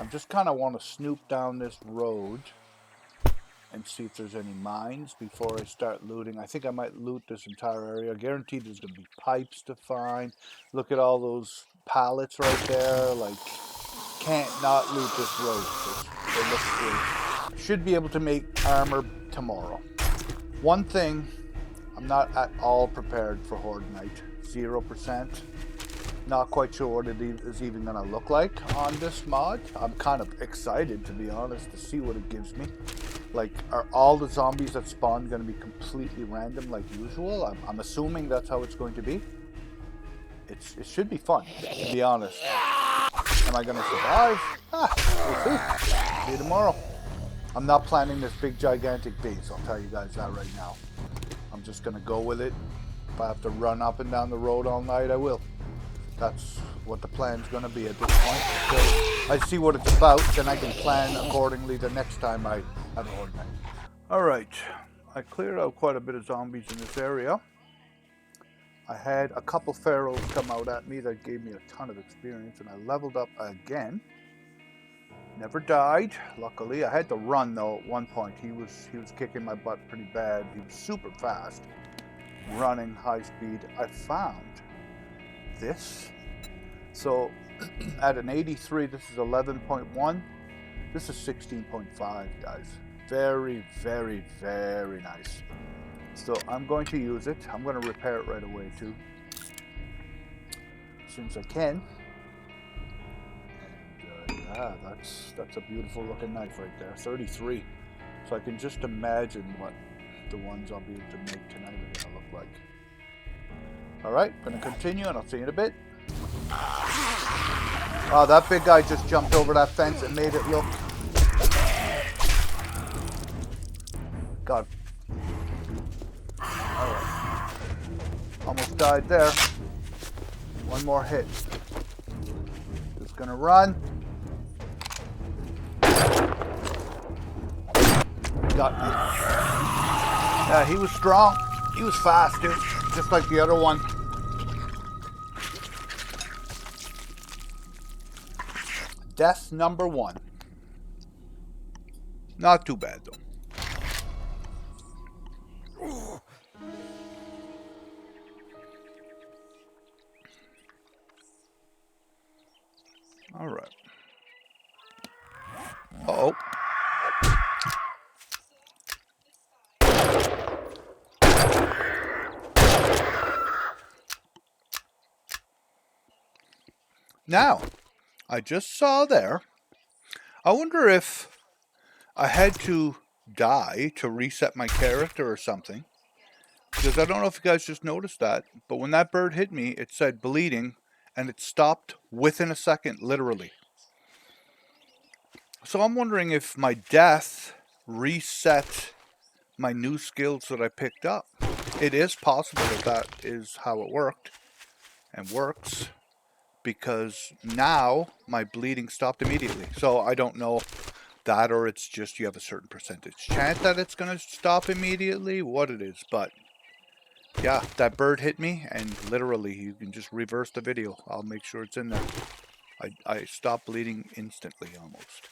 I just kind of want to snoop down this road and see if there's any mines before I start looting. I think I might loot this entire area. Guaranteed there's going to be pipes to find. Look at all those pallets right there. Like, can't not loot this road. It looks great. Should be able to make armor tomorrow. One thing, I'm not at all prepared for Horde Night. 0%. Not quite sure what it is even going to look like on this mod. I'm kind of excited, to be honest, to see what it gives me. Like, are all the zombies that spawn going to be completely random like usual? I'm assuming that's how it's going to be. It should be fun, to be honest. Am I going to survive? We'll see. See tomorrow. I'm not planning this big gigantic base, I'll tell you guys that right now. I'm just going to go with it. If I have to run up and down the road all night, I will. That's what the plan's going to be at this point. So I see what it's about, then I can plan accordingly the next time I have a Horde Night. Alright, I cleared out quite a bit of zombies in this area. I had a couple pharaohs come out at me that gave me a ton of experience, and I leveled up again. Never died, luckily. I had to run though at one point. He was kicking my butt pretty bad. He was super fast, running high speed. I found this. So at an 83, this is 11.1. This is 16.5, guys. Very, very, very nice. So I'm going to use it. I'm going to repair it right away too, as soon as I can. And yeah, that's a beautiful looking knife right there. 33. So I can just imagine what the ones I'll be able to make tonight are going to look like. Alright, going to continue and I'll see you in a bit. Wow, that big guy just jumped over that fence and made it look... God. Alright. Almost died there. One more hit. Just going to run. got me. Yeah, he was strong. He was fast, too. Just like the other one. Death number 1. Not too bad, though. All right. Uh-oh. Now, I just saw there. I wonder if I had to die to reset my character or something. Because I don't know if you guys just noticed that, but when that bird hit me, it said bleeding, and it stopped within a second, literally. So I'm wondering if my death reset my new skills that I picked up. It is possible that that is how it worked and works, because now my bleeding stopped immediately. So I don't know that, or it's just you have a certain percentage chance that it's going to stop immediately, what it is. But yeah, that bird hit me, and literally you can just reverse the video. I'll make sure it's in there. I stopped bleeding instantly almost.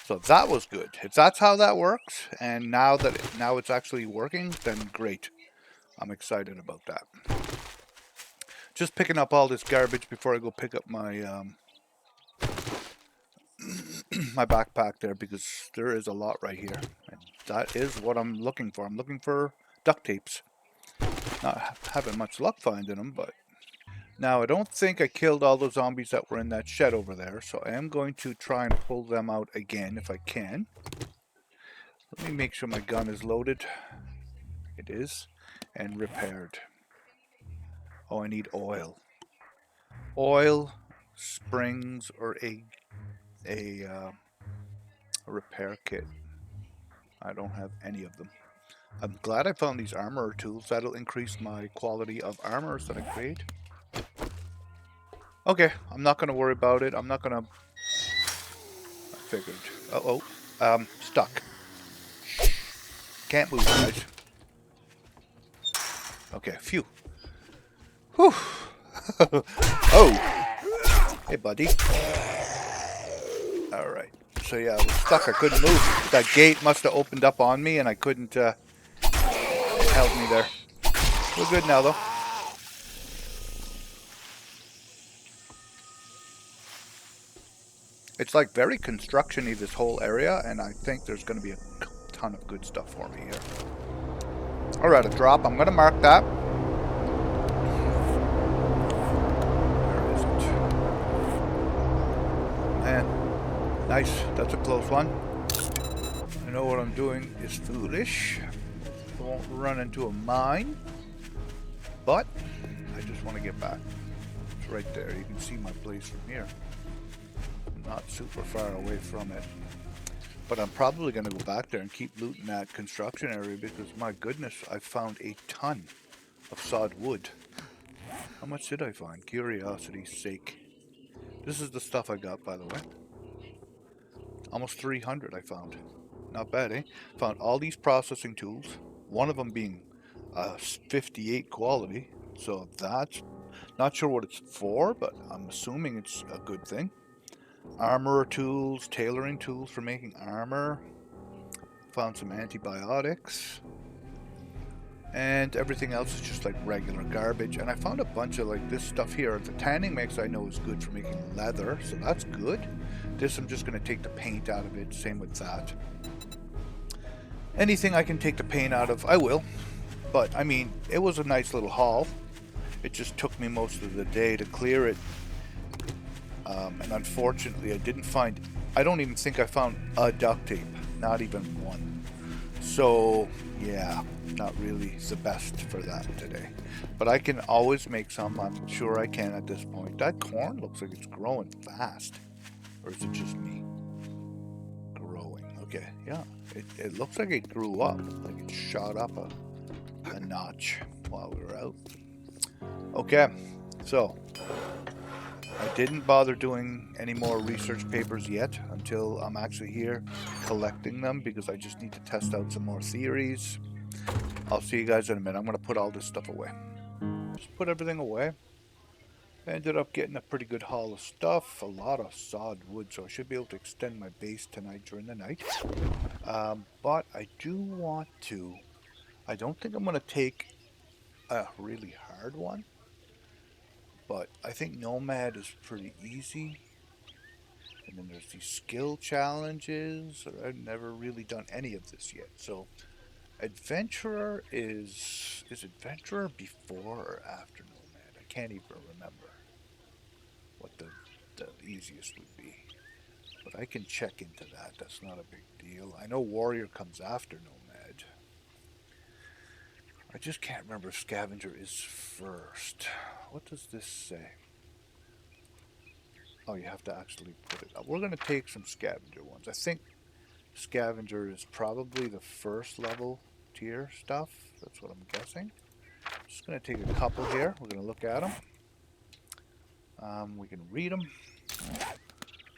So that was good. If that's how that works, and now it's actually working, then great. I'm excited about that. Just picking up all this garbage before I go pick up my my backpack there, because there is a lot right here, and that is what I'm looking for. I'm looking for duct tapes. Not having much luck finding them, but now I don't think I killed all the zombies that were in that shed over there, so I am going to try and pull them out again if I can. Let me make sure my gun is loaded. It is, and repaired. Oh, I need oil. Oil, springs, or a repair kit. I don't have any of them. I'm glad I found these armor tools. That'll increase my quality of armors that I create. Okay, I'm not going to worry about it. I'm not going to... I figured. Uh-oh. Stuck. Can't move, guys. Okay, phew. Whew. Oh. Hey, buddy. Alright. So yeah, I was stuck. I couldn't move. That gate must have opened up on me and I couldn't... it held me there. We're good now, though. It's like very construction-y, this whole area, and I think there's going to be a ton of good stuff for me here. Alright, a drop. I'm going to mark that. Where is it? Man, nice. That's a close one. I know what I'm doing is foolish. I won't run into a mine, but I just want to get back. It's right there. You can see my place from here. Not super far away from it, but I'm probably going to go back there and keep looting that construction area, because my goodness, I found a ton of sawed wood. How much did I find? Curiosity's sake. This is the stuff I got, by the way. Almost 300 I found. Not bad, eh? Found all these processing tools, one of them being 58 quality, so that's not sure what it's for, but I'm assuming it's a good thing. Armor tools, tailoring tools for making armor. Found some antibiotics. And everything else is just like regular garbage. And I found a bunch of like this stuff here. The tanning mix I know is good for making leather, so that's good. This I'm just going to take the paint out of it. Same with that. Anything I can take the paint out of, I will. But I mean, it was a nice little haul. It just took me most of the day to clear it. And unfortunately, I don't even think I found a duct tape, not even one. So, yeah, not really the best for that today. But I can always make some, I'm sure I can at this point. That corn looks like it's growing fast. Or is it just me? Growing, okay, yeah. It looks like it grew up, like it shot up a notch while we were out. Okay, so... I didn't bother doing any more research papers yet until I'm actually here collecting them because I just need to test out some more theories. I'll see you guys in a minute. I'm going to put all this stuff away. Just put everything away. I ended up getting a pretty good haul of stuff, a lot of sawed wood, so I should be able to extend my base tonight during the night. But I do want to, I don't think I'm going to take a really hard one, but I think Nomad is pretty easy. And then there's these skill challenges. I've never really done any of this yet, so Adventurer is Adventurer before or after Nomad? I can't even remember what the easiest would be. But I can check into that. That's not a big deal. I know Warrior comes after Nomad. I just can't remember if Scavenger is first. What does this say? Oh, you have to actually put it up. We're going to take some Scavenger ones. I think Scavenger is probably the first level tier stuff. That's what I'm guessing. Just going to take a couple here. We're going to look at them. We can read them.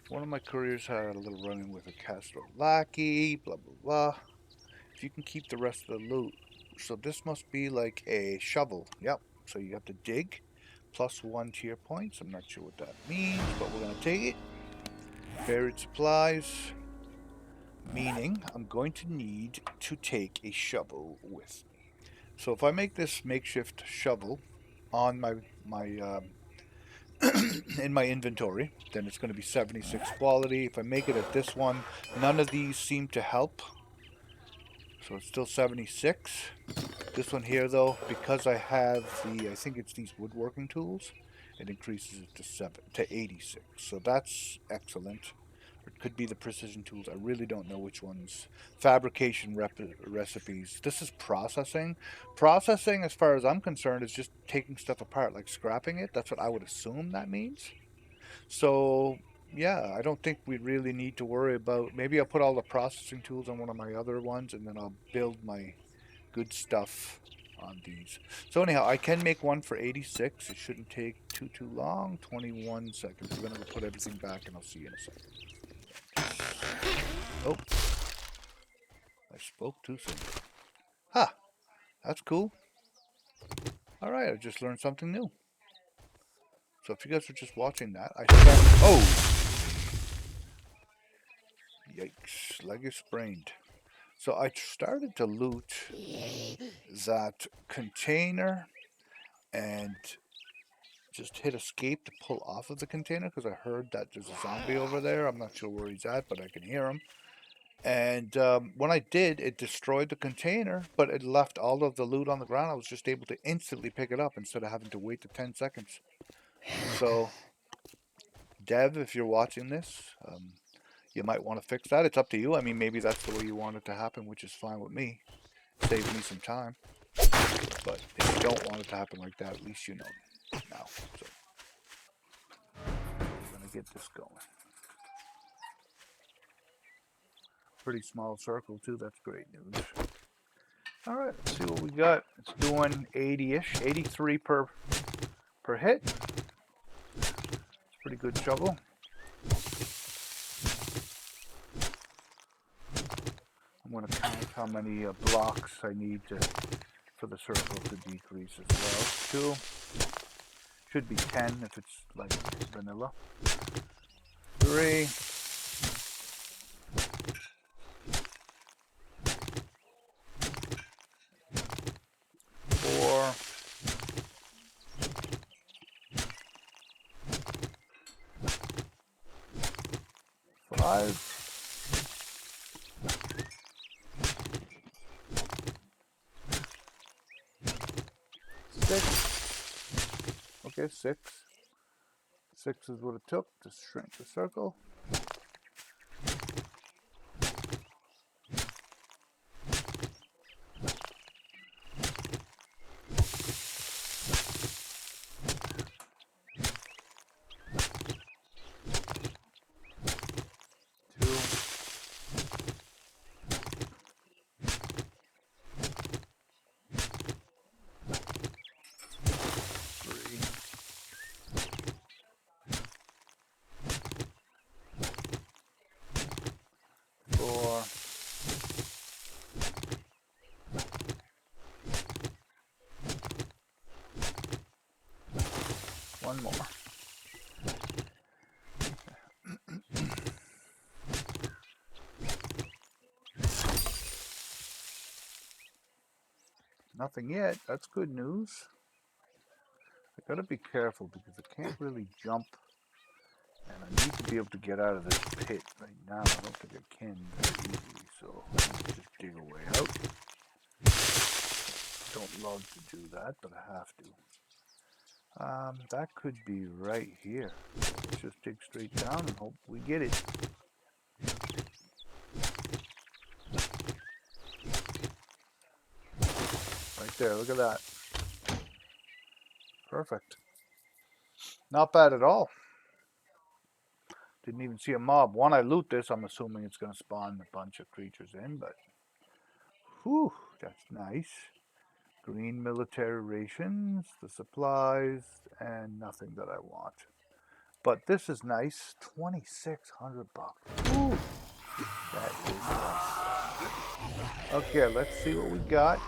One of my couriers had a little run-in with a Castro lackey, blah, blah, blah. If you can keep the rest of the loot. So this must be like a shovel. Yep. So you have to dig. +1 tier points. I'm not sure what that means, but we're going to take it. Buried supplies. Meaning I'm going to need to take a shovel with me. So if I make this makeshift shovel on my in my inventory, then it's going to be 76 quality. If I make it at this one, none of these seem to help. So it's still 76. This one here, though, because I have I think it's these woodworking tools, it increases it to 86. So that's excellent. It could be the precision tools. I really don't know which ones. Fabrication recipes. This is processing. Processing, as far as I'm concerned, is just taking stuff apart, like scrapping it. That's what I would assume that means. So, yeah, I don't think we really need to worry about... Maybe I'll put all the processing tools on one of my other ones, and then I'll build my good stuff on these. So anyhow, I can make one for 86. It shouldn't take too long. 21 seconds. We're going to put everything back, and I'll see you in a second. Oh, I spoke too soon. Ha! That's cool. Alright, I just learned something new. So if you guys are just watching that, I spent... Oh! Yikes. Leg is sprained. So I started to loot that container and just hit escape to pull off of the container because I heard that there's a zombie over there. I'm not sure where he's at, but I can hear him. And when I did, it destroyed the container, but it left all of the loot on the ground. I was just able to instantly pick it up instead of having to wait the 10 seconds. So, Dev, if you're watching this, you might want to fix that. It's up to you. I mean, maybe that's the way you want it to happen, which is fine with me. Saves me some time. But if you don't want it to happen like that, at least you know now. So, we're going to get this going. Pretty small circle too. That's great news. All right, let's see what we got. It's doing 80-ish, 83 per hit. It's a pretty good shovel. I'm going to count how many blocks I need for the circle to decrease as well. 2. Should be 10 if it's like vanilla. 3. 4. 5. 6. Okay, 6. 6 is what it took to shrink the circle. 3. one more. Nothing yet. That's good news. I gotta be careful because I can't really jump. And I need to be able to get out of this pit right now. I don't think I can very easily, so let's just dig a way out. Don't love to do that, but I have to. That could be right here. Let's just dig straight down and hope we get it. Right there, look at that. Perfect. Not bad at all. Didn't even see a mob. When I loot this, I'm assuming it's going to spawn a bunch of creatures in, but whew, that's nice. Green military rations, the supplies, and nothing that I want. But this is nice. 2,600 bucks. Ooh, that is nice. Okay, let's see what we got.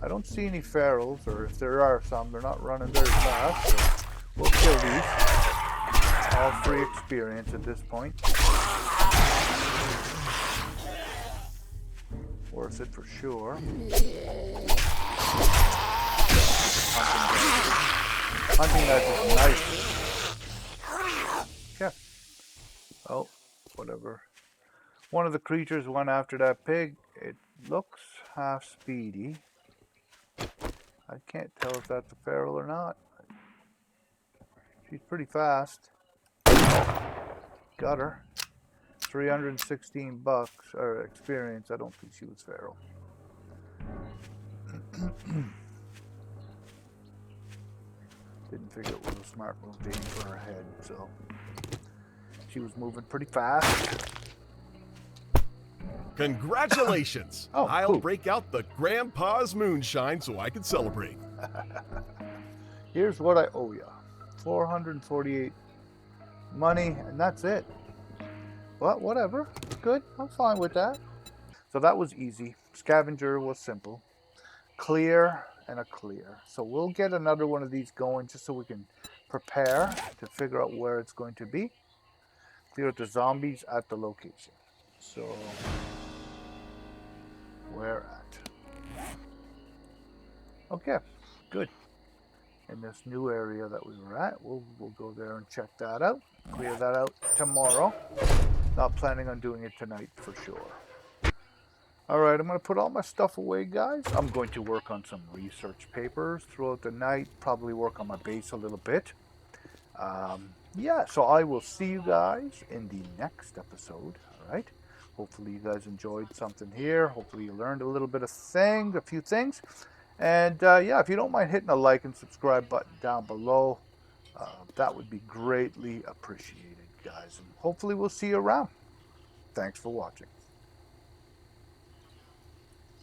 I don't see any ferals, or if there are some, they're not running very fast. So we'll kill these. All free experience at this point. Worth it for sure. Hunting knife is nice. Yeah. Oh, whatever. One of the creatures went after that pig. It looks half speedy. I can't tell if that's a feral or not. She's pretty fast. Got her. 316 bucks or experience. I don't think she was feral. Didn't figure it was a smart move to aim for her head, so she was moving pretty fast. Congratulations! Oh, I'll cool. break out the Grandpa's moonshine so I can celebrate. Here's what I owe ya. 448 money, and that's it. But whatever. Good. I'm fine with that. So that was easy. Scavenger was simple. Clear and a clear. So we'll get another one of these going just so we can prepare to figure out where it's going to be. Clear out the zombies at the location. So where at? Okay, good. In this new area that we were at, we'll go there and check that out. Clear that out tomorrow. Not planning on doing it tonight for sure. Alright, I'm going to put all my stuff away, guys. I'm going to work on some research papers throughout the night. Probably work on my base a little bit. Yeah, so I will see you guys in the next episode. Alright. Hopefully you guys enjoyed something here. Hopefully you learned a little bit of a few things. And yeah, if you don't mind hitting a like and subscribe button down below, that would be greatly appreciated, guys. And hopefully we'll see you around. Thanks for watching.